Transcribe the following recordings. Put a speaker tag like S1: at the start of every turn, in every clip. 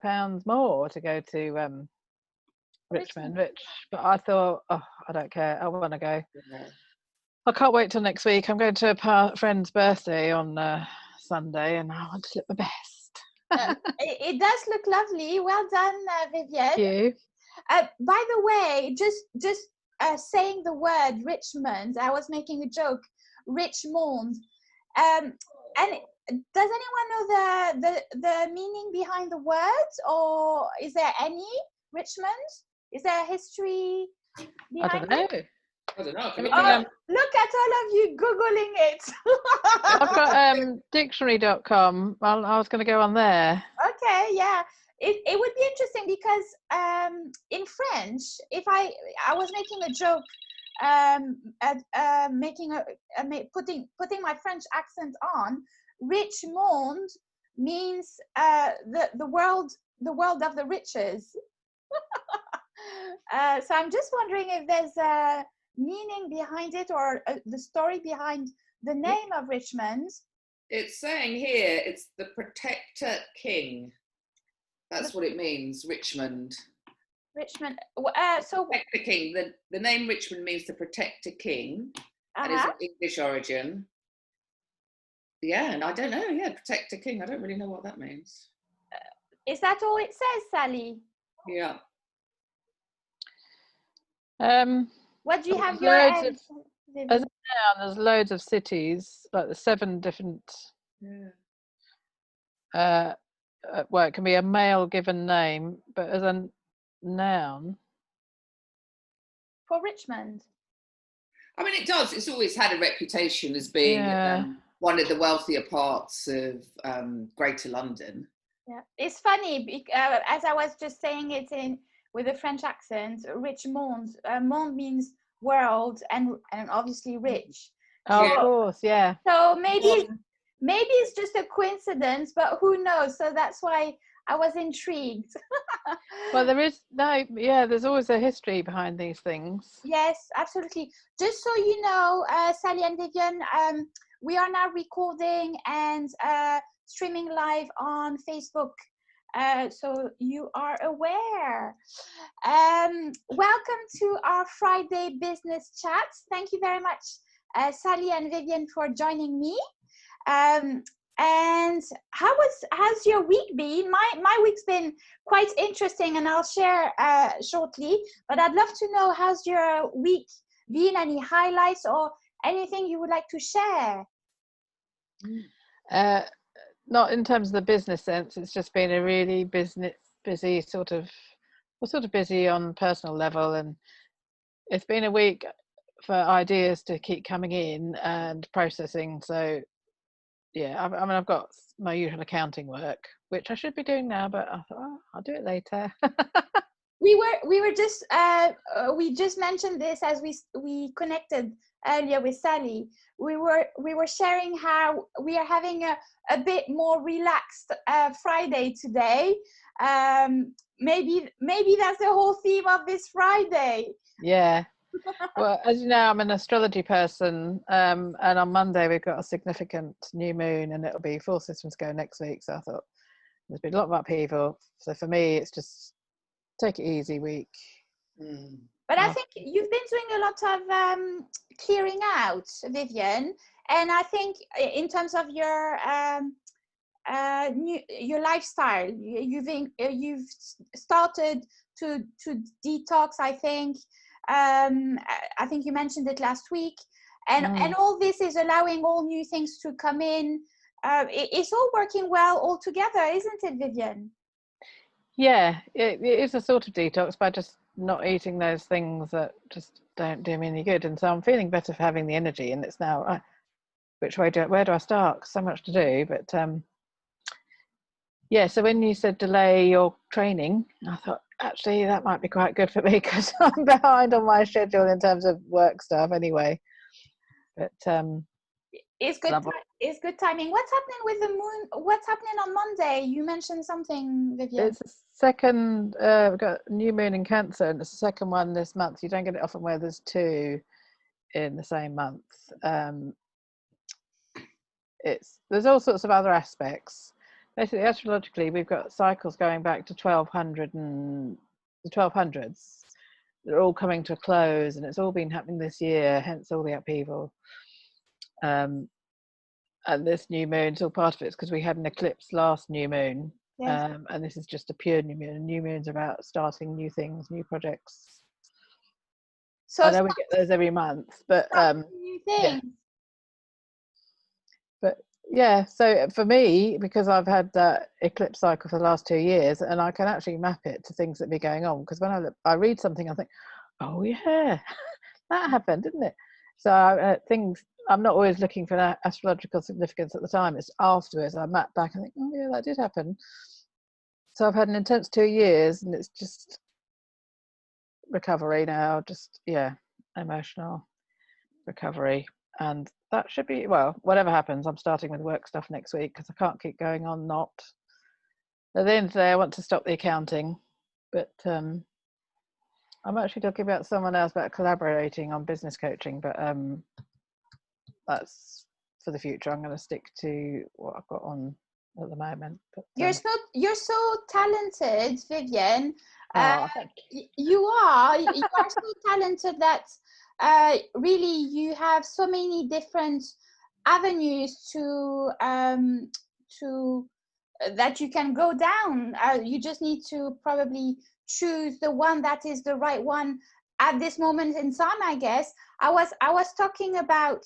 S1: £100 more to go to Richmond, but I thought, oh, I don't care. I want to go.
S2: Yeah.
S1: I can't wait till next week. I'm going to a friend's birthday on Sunday, and I want to look my best.
S3: It does look lovely. Well done, Vivien.
S1: Thank you.
S3: By the way, just saying the word Richmond, I was making a joke. Richmond, and does anyone know the meaning behind the words, or is there any Richmond? Is there a history behind
S1: I don't know.
S3: it?
S2: I don't know.
S3: Look at all of you Googling it.
S1: I've got dictionary.com. I was going to go on there.
S3: Okay, yeah. It would be interesting because in French, if I was making a joke, putting my French accent on, Richmond means the world of the riches. So I'm just wondering if there's a meaning behind it, or the story behind the name of Richmond.
S2: It's saying here it's the protector king. That's what it means, Richmond.
S3: Richmond.
S2: So protector king. The name Richmond means to protect a king. And it's of English origin. Yeah, and I don't know. Yeah, protect a king. I don't really know what that means.
S3: Is that all it says, Sally?
S2: Yeah.
S3: What do you have your end?
S1: As a noun, there's loads of cities, like the 7 different. Yeah. Well, it can be a male given name, but as a noun.
S3: For Richmond.
S2: I mean, it does. It's always had a reputation as being one of the wealthier parts of Greater London.
S3: Yeah, it's funny as I was just saying it with a French accent. Richmond, monde means world, and obviously rich.
S1: Oh, of course, yeah.
S3: So maybe it's just a coincidence, but who knows? So that's why I was intrigued.
S1: Well, there's always a history behind these things.
S3: Yes, absolutely. Just so you know, Sally and Vivien, we are now recording and streaming live on Facebook. So you are aware. Welcome to our Friday Business Chat. Thank you very much, Sally and Vivien, for joining me. And how's your week been? My week's been quite interesting, and I'll share shortly. But I'd love to know, how's your week been? Any highlights or anything you would like to share?
S1: Not in terms of the business sense. It's just been a really busy sort of busy on personal level, and it's been a week for ideas to keep coming in and processing. So yeah, I've got my usual accounting work, which I should be doing now, but I thought, I'll do it later.
S3: We just mentioned this as we connected earlier with Sally. We were sharing how we are having a bit more relaxed Friday today. Maybe that's the whole theme of this Friday.
S1: Yeah. Well, as you know, I'm an astrology person, and on Monday we've got a significant new moon, and it'll be full systems go next week. So I thought there's been a lot of upheaval. So for me, it's just take it easy week.
S3: But I think you've been doing a lot of clearing out, Vivien, and I think in terms of your lifestyle, you've started to detox. I think you mentioned it last week, and all this is allowing all new things to come in. It's all working well all together, isn't it, Vivien?
S1: Yeah, it is a sort of detox by just not eating those things that just don't do me any good, and so I'm feeling better for having the energy. And it's now where do I start? So much to do, but yeah. So when you said delay your training, I thought actually that might be quite good for me, because I'm behind on my schedule in terms of work stuff anyway. But
S3: it's good. It's good timing. What's happening with the moon? What's happening on Monday? You mentioned something, Vivien.
S1: It's the second. We've got a new moon in Cancer, and it's the second one this month. You don't get it often where there's 2 in the same month. There's all sorts of other aspects. basically astrologically we've got cycles going back to 1200 and the 1200s. They're all coming to a close, and it's all been happening this year, hence all the upheaval. And this new moon's all part of it, because we had an eclipse last new moon.
S3: Yes.
S1: And this is just a pure new moon. New moon's about starting new things, new projects.
S3: So
S1: I know we get those every month, but
S3: new things.
S1: yeah. But yeah, so for me, because I've had that eclipse cycle for the last 2 years, and I can actually map it to things that be going on, because when I read something, I think, oh yeah, that happened, didn't it? So things, I'm not always looking for an astrological significance at the time. It's afterwards I map back and think, oh yeah, that did happen. So I've had an intense 2 years, and it's just recovery now, just emotional recovery. And that should be, well, whatever happens, I'm starting with work stuff next week, because I can't keep going on not. At the end of the day, I want to stop the accounting, but I'm actually talking about someone else about collaborating on business coaching, but that's for the future. I'm going to stick to what I've got on at the moment. But
S3: You're so talented, Vivien.
S1: thank you.
S3: You are so talented that really you have so many different avenues to that you can go down. You just need to probably choose the one that is the right one at this moment in time, I guess. I was talking about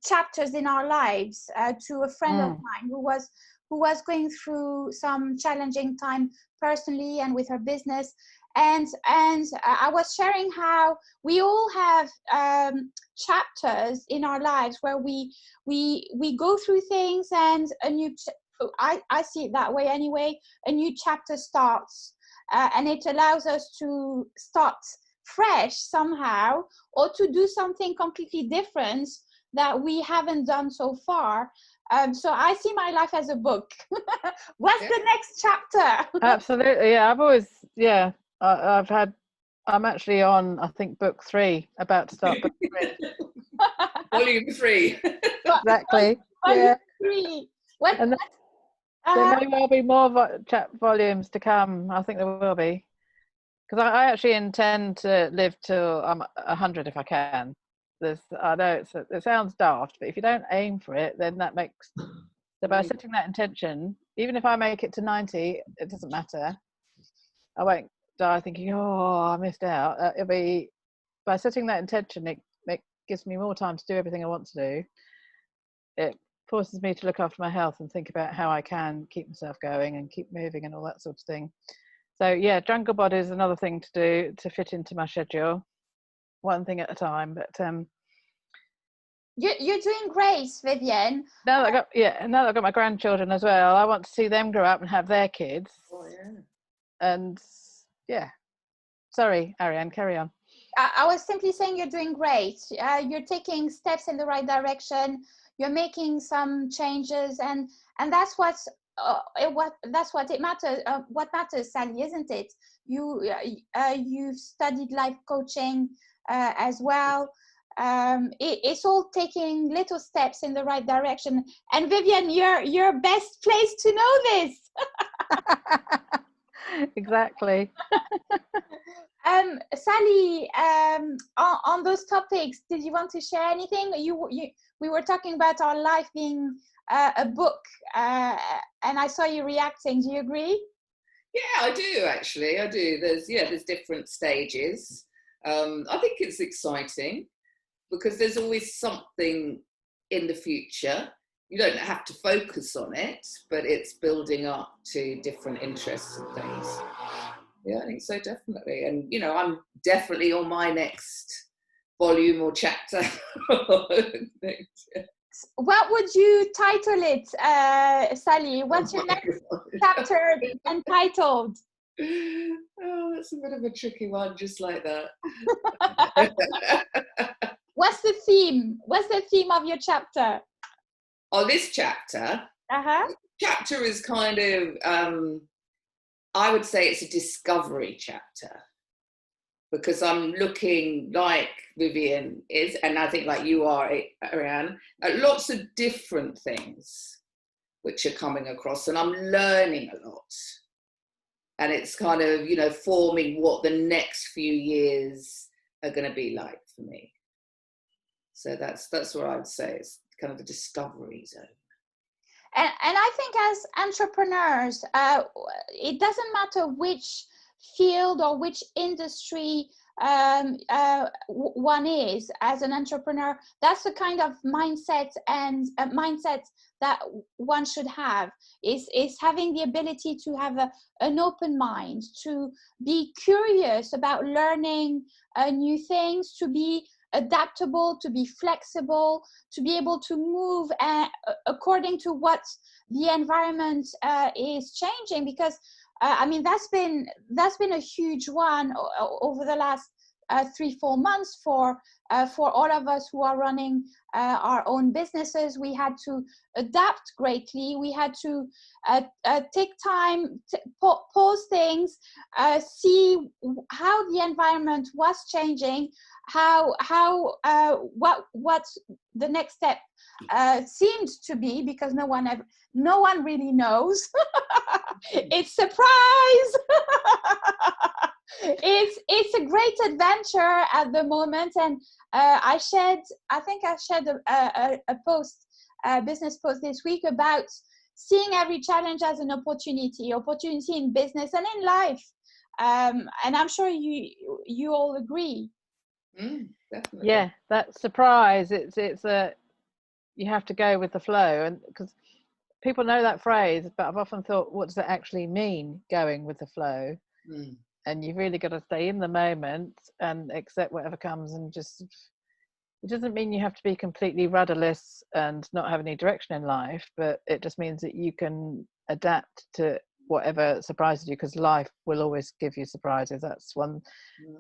S3: chapters in our lives to a friend of mine who was going through some challenging time personally and with her business, and I was sharing how we all have chapters in our lives where we go through things, and a new I see it that way anyway. A new chapter starts, and it allows us to start fresh somehow, or to do something completely different that we haven't done so far. So I see my life as a book. What's the next chapter?
S1: Absolutely, yeah. I'm actually on, I think, book 3, about to start book 3.
S2: Volume 3.
S1: Exactly.
S3: Volume 3.
S1: And there may well be more volumes to come. I think there will be, because I actually intend to live till I'm 100 if I can. I know it sounds daft, but if you don't aim for it, then that makes. So by setting that intention, even if I make it to 90, it doesn't matter. I won't die thinking, oh, I missed out. It'll be by setting that intention. It gives me more time to do everything I want to do. It forces me to look after my health and think about how I can keep myself going and keep moving and all that sort of thing. So yeah, jungle body is another thing to do to fit into my schedule, one thing at a time. But
S3: you're doing great, Vivien.
S1: now that I've got my grandchildren as well, I want to see them grow up and have their kids.
S2: Oh yeah.
S1: And yeah, sorry, Ariane, carry on.
S3: I was simply saying you're doing great. You're taking steps in the right direction. You're making some changes, and that's what it matters. What matters, Sally, isn't it? You've studied life coaching as well. It's all taking little steps in the right direction. And Vivien, you're best placed to know this.
S1: Exactly.
S3: Sally, on those topics, did you want to share anything? We were talking about our life being a book, and I saw you reacting. Do you agree?
S2: Yeah, I do actually. I do. There's different stages. I think it's exciting because there's always something in the future. You don't have to focus on it, but it's building up to different interests and things. Yeah, I think so, definitely. And, I'm definitely on my next volume or chapter.
S3: What would you title it, Sally? What's your next chapter entitled?
S2: Oh, that's a bit of a tricky one, just like that.
S3: What's the theme? What's the theme of your chapter?
S2: Oh, this chapter? Chapter is kind of... I would say it's a discovery chapter, because I'm looking, like Vivien is, and I think like you are, Ariane, at lots of different things. which are coming across, and I'm learning a lot. And it's kind of, you know, forming what the next few years are going to be like for me. So that's what I'd say. It's kind of a discovery zone.
S3: And I think as entrepreneurs, it doesn't matter which field or which industry one is as an entrepreneur. That's the kind of mindset and mindset that one should have, is having the ability to have an open mind, to be curious about learning new things, to be adaptable, to be flexible, to be able to move according to what the environment is changing. Because I mean, that's been a huge one over the last 3-4 months for all of us who are running our own businesses. We had to adapt greatly. We had to take time, pause things, see how the environment was changing, what the next step seemed to be, because no one really knows. It's surprise. It's a great adventure at the moment, and I think I shared a post, a business post this week about seeing every challenge as an opportunity in business and in life, and I'm sure you all agree.
S2: Definitely.
S1: Yeah, that surprise, it's you have to go with the flow, and because people know that phrase, but I've often thought, what does it actually mean, going with the flow? And you've really got to stay in the moment and accept whatever comes, and just, it doesn't mean you have to be completely rudderless and not have any direction in life, but it just means that you can adapt to whatever surprises you, because life will always give you surprises. That's one.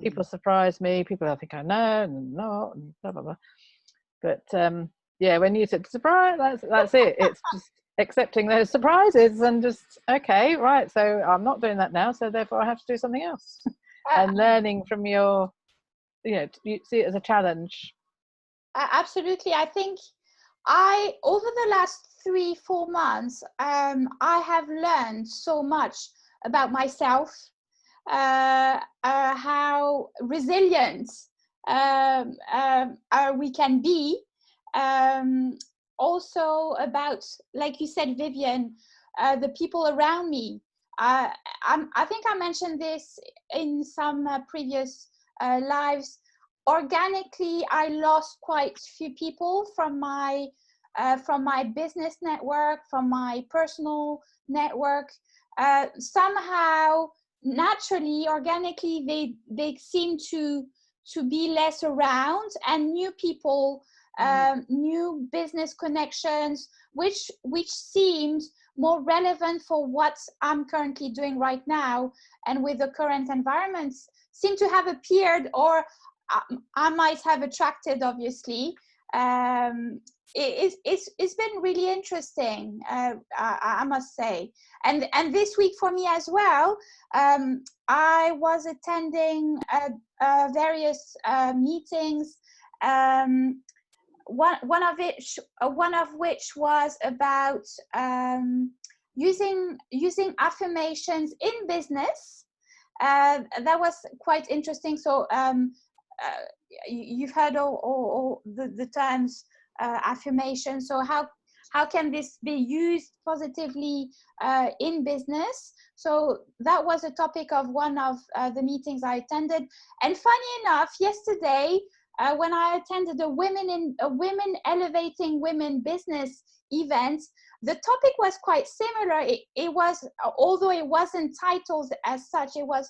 S1: People surprise me, people I think I know and not, and blah blah blah. But yeah, when you said surprise, that's it. It's just accepting those surprises and just, okay, right, so I'm not doing that now, so therefore I have to do something else. And learning from your, you see it as a challenge.
S3: Absolutely. I think over the last 3-4 months, I have learned so much about myself, how resilient we can be, also about, like you said, Vivien, the people around me. I think I mentioned this in some previous lives. Organically, I lost quite a few people from my business network, from my personal network. Somehow, naturally, organically, they seem to be less around, and new people, new business connections, which seemed more relevant for what I'm currently doing right now, and with the current environments, seem to have appeared, or I might have attracted, obviously. It's been really interesting, I must say. And this week for me as well, I was attending various meetings, one of which was about using affirmations in business. That was quite interesting. So you've heard all the terms affirmation. So how can this be used positively in business? So that was a topic of one of the meetings I attended. And funny enough, yesterday, when I attended a Women Elevating Women business event, the topic was quite similar. It was, although it wasn't titled as such, it was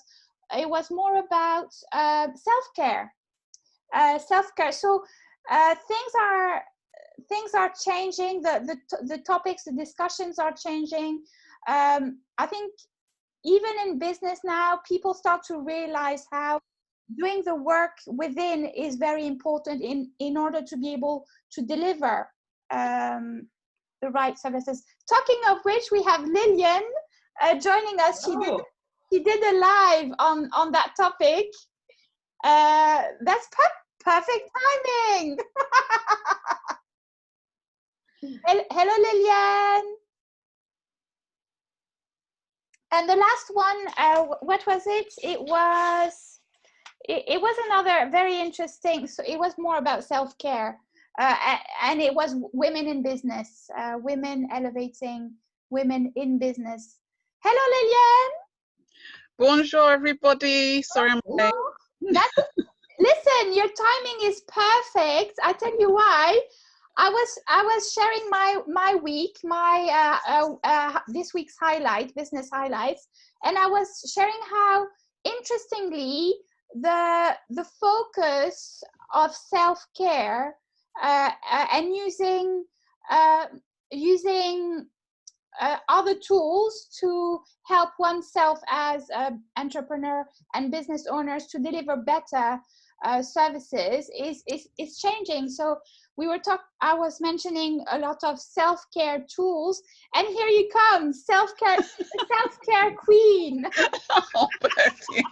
S3: more about self-care. So things are changing. The topics, the discussions are changing. I think even in business now, people start to realize how doing the work within is very important in order to be able to deliver the right services. Talking of which, we have Lillian joining us. She did a live on that topic. That's perfect timing. Hello, Lillian. And the last one, what was it? It was another very interesting. So it was more about self-care, and it was women in business, women elevating women in business. Hello, Lillian.
S4: Bonjour, everybody. Sorry I'm late.
S3: Listen, your timing is perfect. I tell you why. I was sharing my week, this week's business highlights, and I was sharing how interestingly the focus of self-care and using other tools to help oneself as an entrepreneur and business owners to deliver better services is changing. So I was mentioning a lot of self-care tools, and here you come, self-care queen.
S4: Oh, bless you.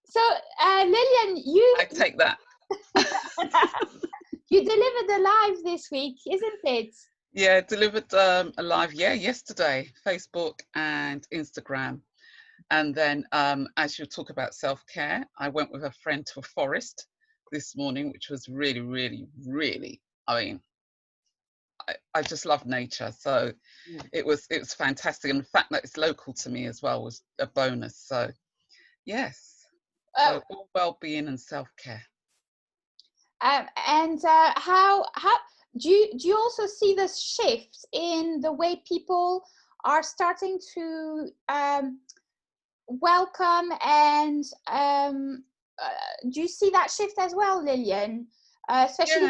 S3: So Lillian,
S4: I take that.
S3: you delivered a live this week, isn't it?
S4: Yeah, delivered a live, yesterday, Facebook and Instagram. And then as you talk about self-care, I went with a friend to a forest this morning, which was really, really, really, I mean, I just love nature. So it was fantastic. And the fact that it's local to me as well was a bonus. So yes, so all well-being and self-care.
S3: And how do you also see the shift in the way people are starting to welcome and do you see that shift as well, Lillian? Especially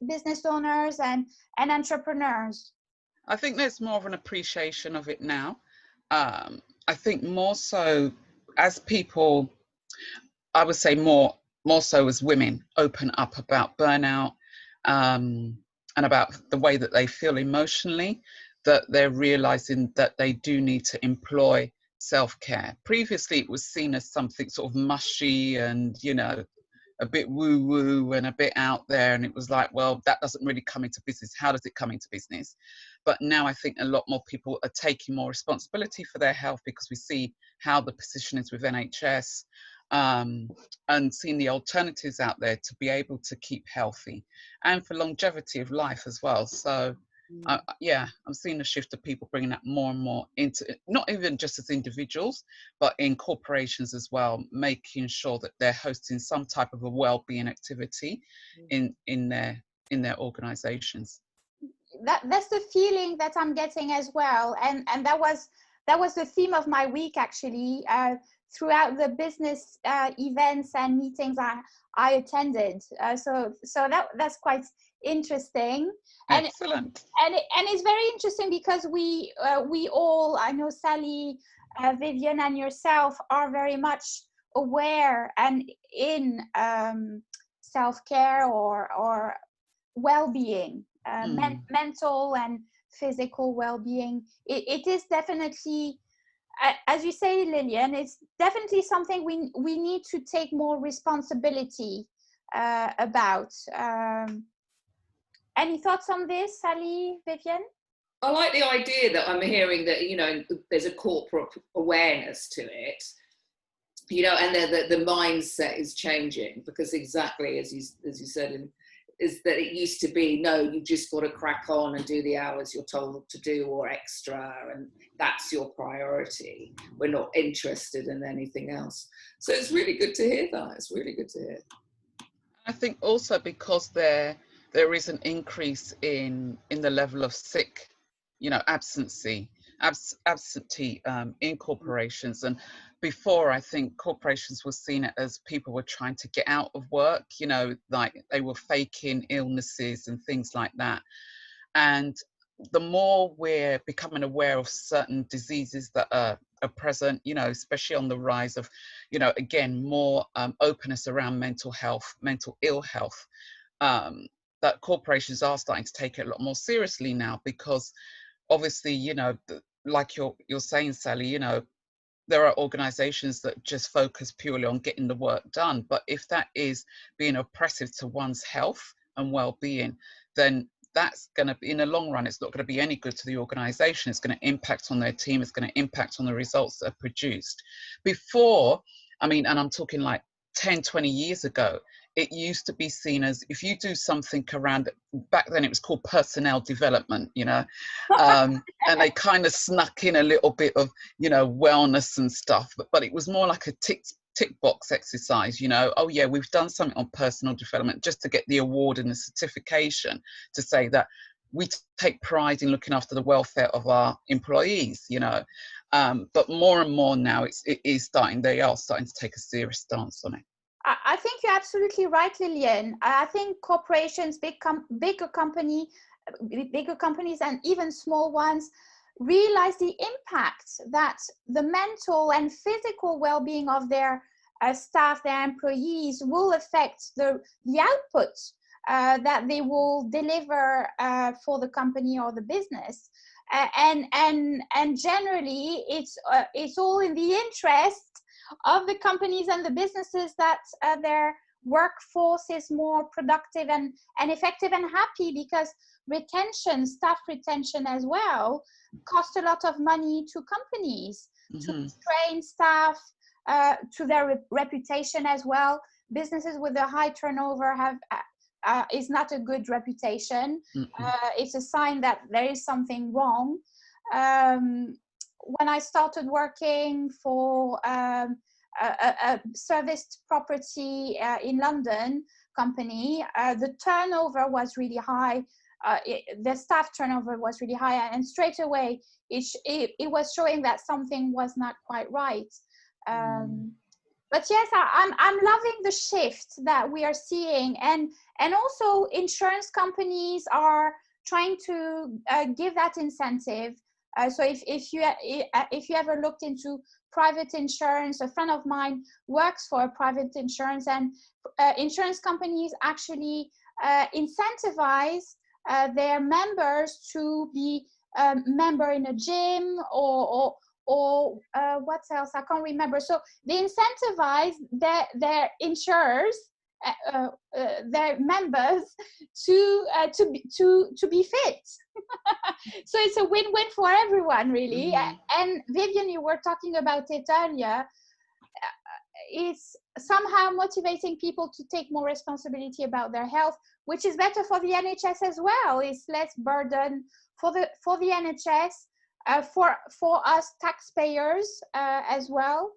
S3: business owners and entrepreneurs.
S4: I think there's more of an appreciation of it now. I think more so as people, I would say more so as women open up about burnout and about the way that they feel emotionally, that they're realizing that they do need to employ self-care. Previously, it was seen as something sort of mushy and, you know, a bit woo-woo and a bit out there. And it was like, well, that doesn't really come into business. How does it come into business? But now I think a lot more people are taking more responsibility for their health because we see how the position is with NHS and seeing the alternatives out there to be able to keep healthy and for longevity of life as well. So I'm seeing a shift of people bringing that more and more into it, not even just as individuals, but in corporations as well, making sure that they're hosting some type of a well-being activity in their organizations.
S3: That's the feeling that I'm getting as well, and that was the theme of my week actually. Throughout the business events and meetings I attended, so that's quite interesting. And
S4: excellent.
S3: And it's very interesting because we all, I know Sally, Vivien, and yourself are very much aware and in self-care or well-being, mental and physical well-being. It is definitely, as you say, Lillian, it's definitely something we need to take more responsibility about. Any thoughts on this, Sally, Vivien?
S2: I like the idea that I'm hearing that, you know, there's a corporate awareness to it, you know, and the mindset is changing because exactly as you said, is that it used to be, no, you just got to crack on and do the hours you're told to do or extra, and that's your priority. We're not interested in anything else. So it's really good to hear that. It's really good to hear.
S4: I think also because there is an increase in the level of sick, you know, absentee in corporations. And before, I think corporations were seen as people were trying to get out of work, you know, like they were faking illnesses and things like that. And the more we're becoming aware of certain diseases that are present, you know, especially on the rise of, you know, again, more openness around mental ill health, that corporations are starting to take it a lot more seriously now, because obviously, you know, like you're saying, Sally, you know, there are organizations that just focus purely on getting the work done. But if that is being oppressive to one's health and well-being, then that's going to be, in the long run, it's not going to be any good to the organization. It's going to impact on their team. It's going to impact on the results that are produced. Before, I mean, and I'm talking like 10, 20 years ago, it used to be seen as, if you do something around, back then it was called personnel development, you know, and they kind of snuck in a little bit of, you know, wellness and stuff, but it was more like a tick box exercise, you know. Oh yeah, we've done something on personal development, just to get the award and the certification to say that we take pride in looking after the welfare of our employees, you know. But more and more now, they are starting to take a serious stance on it.
S3: I think you're absolutely right, Lillian. I think corporations, bigger companies and even small ones realize the impact that the mental and physical well-being of their staff, their employees, will affect the output that they will deliver for the company or the business. And generally, it's all in the interest of the companies and the businesses that their workforce is more productive and effective and happy, because staff retention as well, cost a lot of money to companies to train staff, to their reputation as well. Businesses with a high turnover is not a good reputation. It's a sign that there is something wrong. When I started working for a serviced property in London company, the turnover was really high. The staff turnover was really high, and straight away it was showing that something was not quite right. But yes, I'm loving the shift that we are seeing, and also insurance companies are trying to give that incentive. So if you ever looked into private insurance, a friend of mine works for a private insurance, and insurance companies actually incentivize their members to be a member in a gym or what else, I can't remember. So they incentivize their insurers, their members, to be fit. So it's a win-win for everyone, really. And Vivien, you were talking about it earlier. It's somehow motivating people to take more responsibility about their health, which is better for the NHS as well. It's less burden for the NHS, for us taxpayers as well.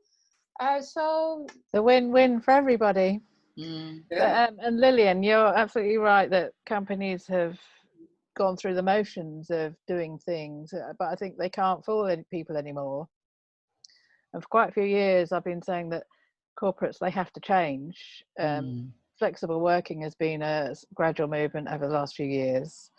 S3: So
S1: the win-win for everybody.
S2: Yeah.
S1: And Lillian, you're absolutely right that companies have gone through the motions of doing things, but I think they can't fool people anymore. And for quite a few years, I've been saying that corporates, they have to change. Flexible working has been a gradual movement over the last few years.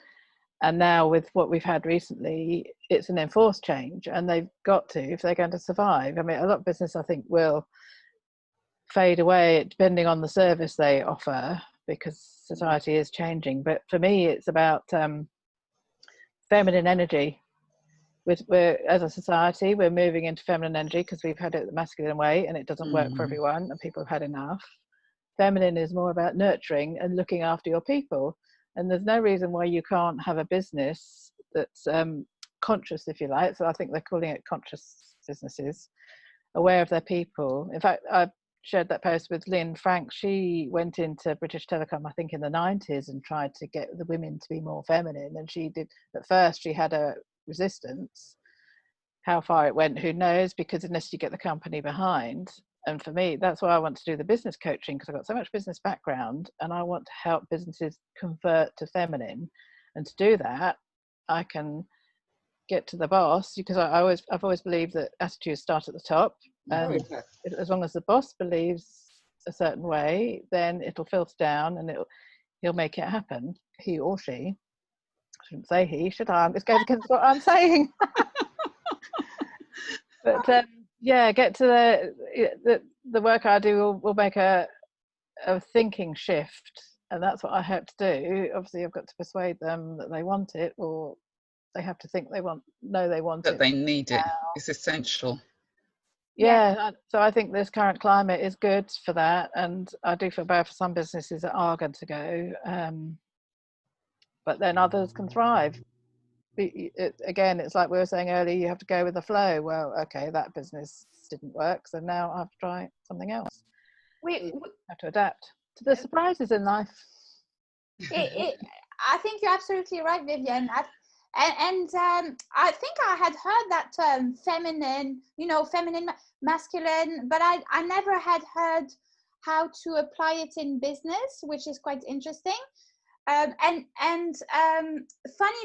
S1: And now with what we've had recently, it's an enforced change, and they've got to, if they're going to survive. I mean, a lot of business, I think, will fade away depending on the service they offer, because society is changing. But for me, it's about feminine energy. We're as a society, we're moving into feminine energy because we've had it the masculine way, and it doesn't work for everyone, and people have had enough. Feminine is more about nurturing and looking after your people. And there's no reason why you can't have a business that's conscious, if you like. So I think they're calling it conscious businesses, aware of their people. In fact, I shared that post with Lynn Frank. She went into British Telecom, I think in the 90s, and tried to get the women to be more feminine. And she did, at first she had a resistance. How far it went, who knows, because unless you get the company behind. And for me, that's why I want to do the business coaching, because I've got so much business background, and I want to help businesses convert to feminine. And to do that, I can get to the boss, because I've always believed that attitudes start at the top. And as long as the boss believes a certain way, then it'll filter down, and he'll make it happen. He or she. I shouldn't say he, should I? It goes against what I'm saying. But yeah, get to the work I do will make a thinking shift, and that's what I hope to do. Obviously, I've got to persuade them that they want it, or they have to think they want it.
S4: That they need it. It's essential.
S1: Yeah, so I think this current climate is good for that, and I do feel bad for some businesses that are going to go. but then others can thrive. Again, it's like we were saying earlier, you have to go with the flow. Well, okay, that business didn't work, so now I have to try something else.
S3: We
S1: have to adapt to the surprises in life.
S3: I think you're absolutely right, Vivien. I think I had heard that term, feminine, feminine, masculine, but I never had heard how to apply it in business, which is quite interesting. Funny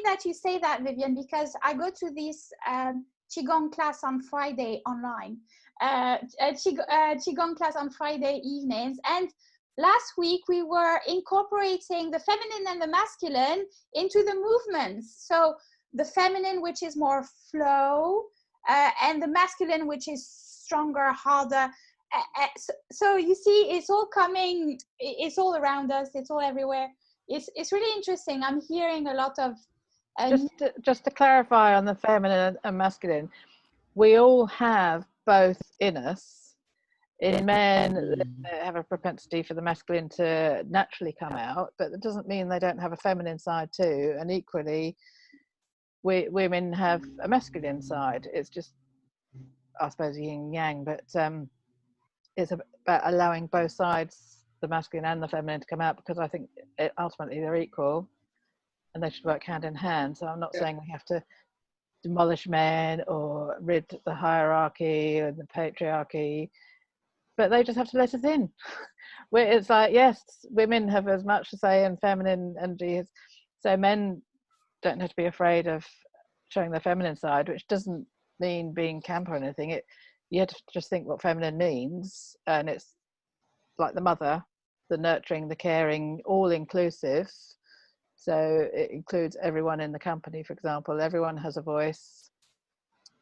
S3: that you say that, Vivien, because I go to this Qigong class on Friday online, Qigong class on Friday evenings. And last week we were incorporating the feminine and the masculine into the movements. So the feminine, which is more flow, and the masculine, which is stronger, harder. So you see, it's all coming, it's all around us, it's all everywhere. It's really interesting. I'm hearing a lot of
S1: just to clarify on the feminine and masculine, we all have both in us. In men, they have a propensity for the masculine to naturally come out, but it doesn't mean they don't have a feminine side too. And equally, women have a masculine side. It's just, I suppose, yin and yang, but it's about allowing both sides, the masculine and the feminine, to come out, because I think ultimately they're equal and they should work hand in hand. So I'm not saying we have to demolish men or rid the hierarchy and the patriarchy, but they just have to let us in. Where it's like, yes, women have as much to say in feminine energy, so men don't have to be afraid of showing their feminine side, which doesn't mean being camp or anything. You have to just think what feminine means, and it's like the mother, the nurturing, the caring, all inclusive. So it includes everyone in the company, for example. Everyone has a voice,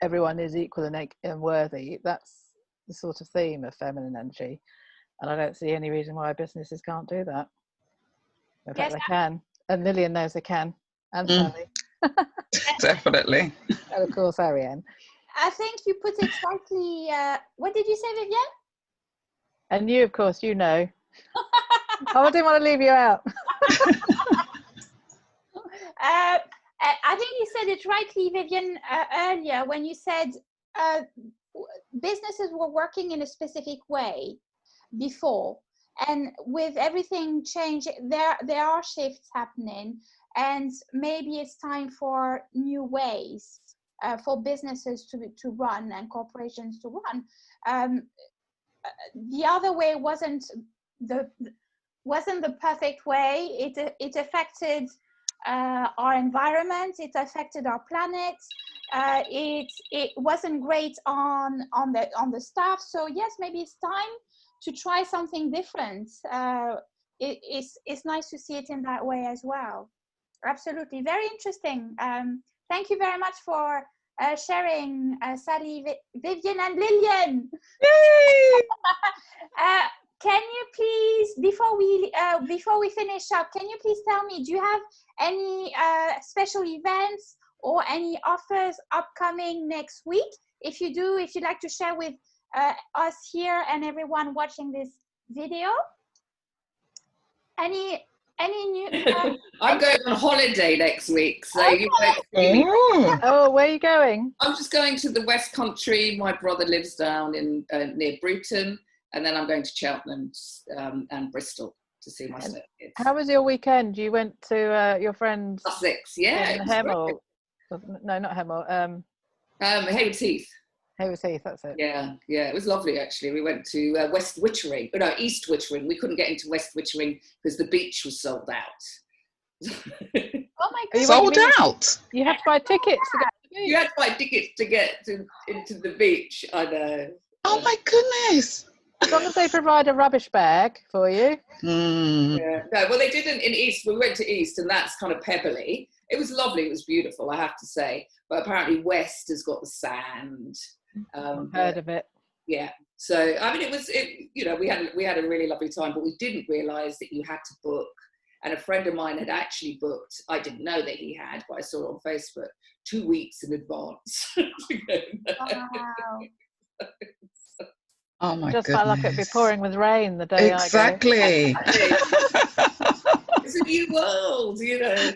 S1: everyone is equal and worthy. That's the sort of theme of feminine energy, and I don't see any reason why businesses can't do that. In fact, they can, and Lillian knows they can, and Sally.
S4: Definitely.
S1: And of course, Ariane.
S3: I think you put it slightly. What did you say, Vivien?
S1: And you, of course, you know. Oh, I didn't want to leave you out.
S3: I think you said it rightly, Vivien, earlier when you said businesses were working in a specific way before, and with everything changing, there are shifts happening, and maybe it's time for new ways for businesses to run and corporations to run. The other way wasn't the perfect way. It affected our environment, it affected our planet, it wasn't great on the staff. So yes, maybe it's time to try something different. It's nice to see it in that way as well. Absolutely, very interesting. Thank you very much for sharing, Sally, Vivien and Lillian.
S4: Yay!
S3: Can you please, before we finish up, can you please tell me, do you have any special events or any offers upcoming next week? If you do, if you'd like to share with us here and everyone watching this video. Any new?
S2: I'm going on holiday next week, so
S3: okay.
S2: you won't see me.
S1: Oh, where are you going?
S2: I'm just going to the West Country. My brother lives down in near Bruton, and then I'm going to Cheltenham and Bristol to see my stepkids.
S1: How was your weekend? You went to your friend's
S2: Sussex, yeah.
S1: in Hemel. No, not Hemel.
S2: Hayward Heath.
S1: Hayward Heath, that's it.
S2: Yeah, it was lovely actually. We went to East Wittering. We couldn't get into West Wittering because the beach was sold out.
S3: Oh my God!
S4: Sold out.
S1: You have to buy tickets to go to the beach.
S2: You had to buy tickets to get into the beach. I know.
S4: Oh my goodness.
S1: As long as they provide a rubbish bag for you.
S2: Yeah. No, well, they didn't in East. We went to East, and that's kind of pebbly. It was lovely. It was beautiful, I have to say. But apparently, West has got the sand.
S1: I've heard of it.
S2: Yeah. So I mean, we had a really lovely time, but we didn't realise that you had to book. And a friend of mine had actually booked. I didn't know that he had, but I saw it on Facebook 2 weeks in advance.
S3: Wow.
S4: Oh my
S1: Just
S4: goodness.
S1: felt like it'd be pouring with rain the day
S4: Exactly.
S1: I go.
S2: It's a new world, you know.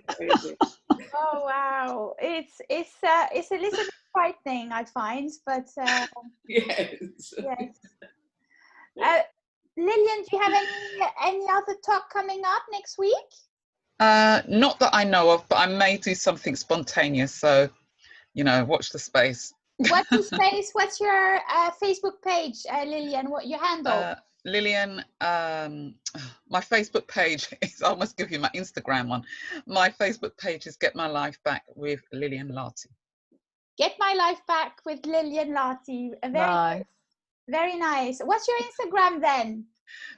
S3: Oh wow, it's a little bit frightening, I find, but
S2: Yes.
S3: yes. Lillian, do you have any other talk coming up next week?
S4: Not that I know of, but I may do something spontaneous. So, you know, watch the space.
S3: What's the space? What's your Facebook page, Lillian? What your handle?
S4: Lillian, my Facebook page is, I almost give you my Instagram one. My Facebook page is Get My Life Back with Lillian Larty.
S3: Get My Life Back with Lillian Larty.
S1: Nice.
S3: Very nice. What's your Instagram then?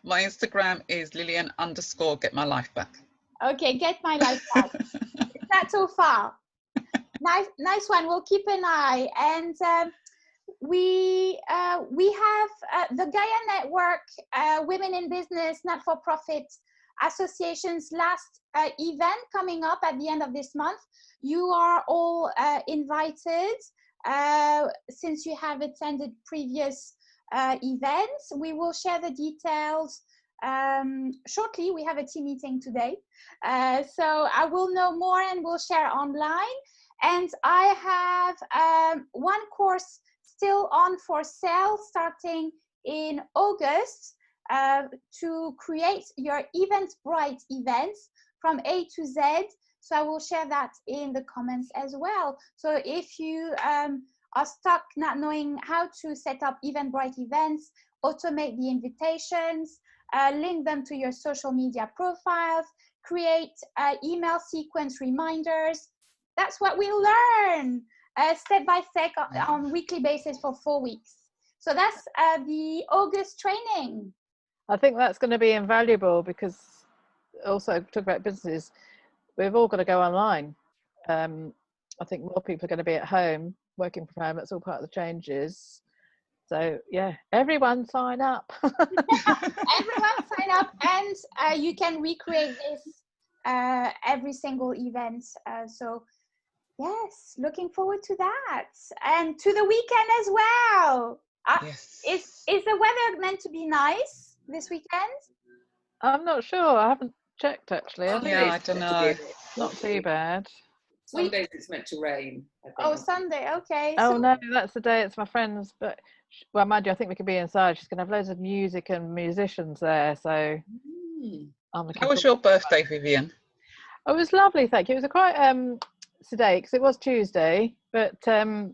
S4: My Instagram is Lillian_Get My Life Back.
S3: Okay, Get My Life Back. It's not so far. Nice one. We'll keep an eye. And we have the Gaia Network, Women in Business, Not-for-Profit Association's last event coming up at the end of this month. You are all invited since you have attended previous events. We will share the details shortly. We have a team meeting today. So I will know more and we'll share online. And I have one course still on for sale starting in August to create your Eventbrite events from A to Z. So I will share that in the comments as well. So if you are stuck not knowing how to set up Eventbrite events, automate the invitations, link them to your social media profiles, create email sequence reminders, that's what we learn step by step on weekly basis for 4 weeks. So that's the August training.
S1: I think that's going to be invaluable because also talk about businesses, we've all got to go online. I think more people are going to be at home, working from home. That's all part of the changes. So yeah, everyone sign up.
S3: Everyone sign up, and you can recreate this every single event. So yes, looking forward to that, and to the weekend as well.
S4: Yes.
S3: Is the weather meant to be nice this weekend?
S1: I'm not sure. I haven't checked actually.
S4: Yeah, I don't know.
S1: Not too bad.
S2: Some days it's meant to rain, I think.
S3: Oh, Sunday. Okay.
S1: Oh
S3: so,
S1: no, that's the day. It's my friend's, but well, mind you, I think we could be inside. She's going to have loads of music and musicians there. So I'm looking
S4: How was
S1: forward
S4: your birthday, Vivien?
S1: It was lovely, thank you. It was a quite sedate because it was Tuesday, but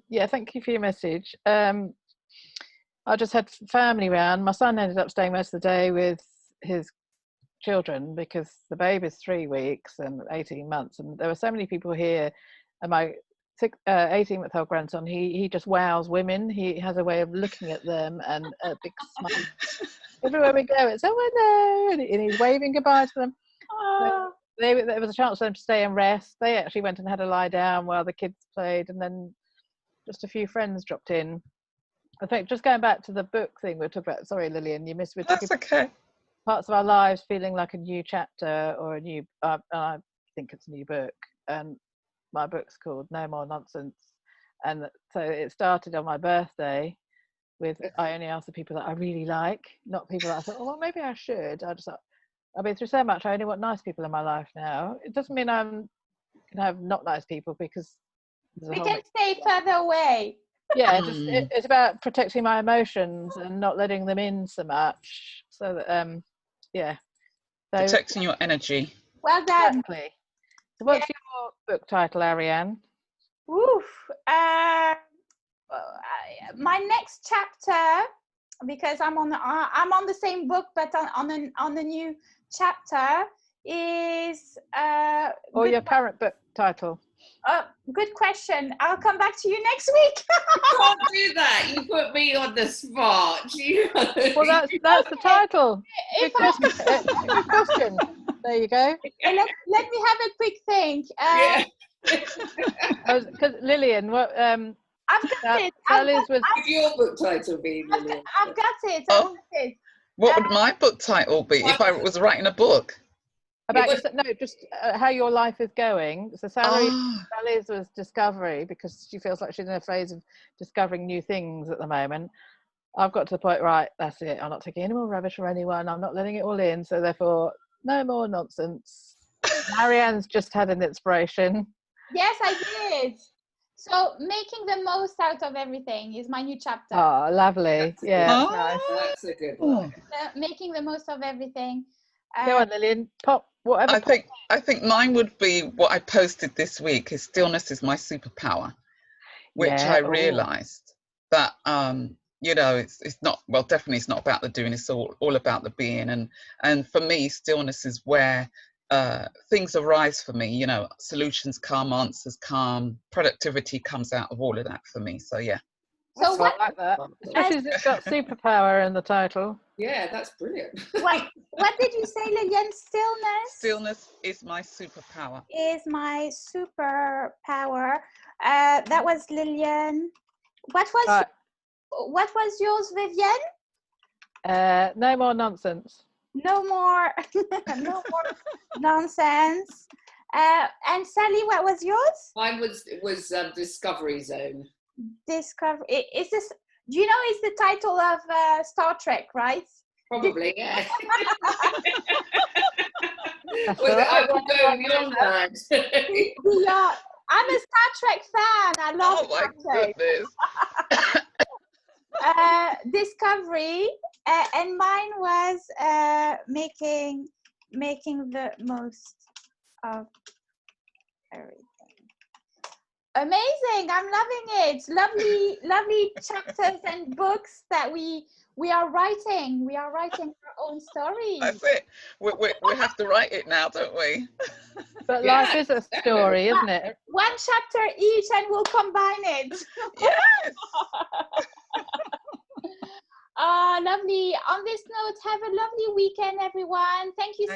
S1: yeah, thank you for your message. I just had family round. My son ended up staying most of the day with his children because the baby's 3 weeks and 18 months, and there were so many people here. And my 18-month-old grandson, he just wows women. He has a way of looking at them and a big smile. Everywhere we go, it's oh hello, and he's waving goodbye to them.
S3: oh,
S1: There was a chance for them to stay and rest. They actually went and had a lie down while the kids played, and then just a few friends dropped in. I think just going back to the book thing we were talking about. Sorry, Lillian, you missed.
S4: That's okay.
S1: Parts of our lives feeling like a new chapter or a new. I think it's a new book, and my book's called No More Nonsense, and so it started on my birthday with I only ask the people that I really like, not people that I thought, oh well, maybe I should. I just thought, I've been through so much. I only want nice people in my life now. It doesn't mean I'm gonna have not nice people because
S3: we can stay further away.
S1: Yeah, it's about protecting my emotions and not letting them in so much. So that yeah. So,
S4: protecting your energy.
S3: Well done.
S1: Exactly. So what's your book title, Ariane?
S3: Oof. My next chapter, because I'm on the same book, but on the new chapter is
S1: or your current book title.
S3: Good question. I'll come back to you next week.
S2: You can't do that. You put me on the spot.
S1: Well, that's the title. Good question. There you go.
S3: Let me have a quick think.
S1: Because Lillian, what
S3: I've got it.
S2: Would your book title be, Lillian?
S3: I've got it.
S4: What would my book title be if I was writing a book?
S1: About just how your life is going. So Sally's was discovery, because she feels like she's in a phase of discovering new things at the moment. I've got to the point, right, that's it. I'm not taking any more rubbish from anyone. I'm not letting it all in. So therefore, no more nonsense. Marianne's just had an inspiration.
S3: Yes, I did. So making the most out of everything is my new chapter.
S1: Oh, lovely. Yeah, that's nice.
S2: That's a good one.
S3: Making the most of everything.
S1: Go on, Lillian. Pop whatever.
S4: I think mine would be what I posted this week is stillness is my superpower, which
S1: Yeah,
S4: I realized that you know, it's not, well, definitely it's not about the doing, it's all about the being. And for me, stillness is where things arise for me, you know, solutions come, answers come, productivity comes out of all of that for me. So yeah.
S3: So
S1: I like that. Especially as it's got superpower in the title.
S2: Yeah, that's brilliant.
S3: What did you say, Lillian? Stillness?
S4: Stillness is my superpower.
S3: Is my superpower. That was Lillian. What was yours, Vivien?
S1: No more nonsense.
S3: No more no more nonsense. And Sally, what was yours?
S2: Mine was Discovery Zone.
S3: Discovery. Is this, do you know, it's the title of Star Trek, right?
S2: Probably, yes.
S1: That's
S2: Was
S1: all
S2: it, I
S1: right.
S2: will go beyond that.
S3: Yeah, I'm a Star Trek fan. I love
S4: Oh
S3: Star Trek.
S4: goodness.
S3: Discovery, and mine was making the most of everything. Amazing! I'm loving it. Lovely chapters and books that we are writing. We are writing our own stories.
S4: That's it. We have to write it now, don't we?
S1: But life is a story, isn't it?
S3: One chapter each, and we'll combine it.
S4: Yes.
S3: Lovely. On this note, have a lovely weekend, everyone. Thank you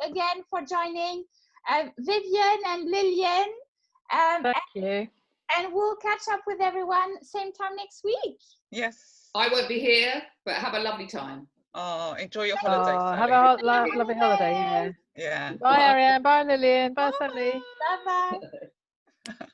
S3: again for joining, Vivien and Lillian.
S1: Thank you.
S3: And we'll catch up with everyone same time next week.
S4: Yes.
S2: I won't be here, but have a lovely time.
S4: Oh, enjoy your holiday, Sally.
S1: Have a lovely holiday. Yeah.
S4: Yeah.
S1: Bye, Ariane. Bye, Lillian. Bye, Sally.
S3: Bye-bye.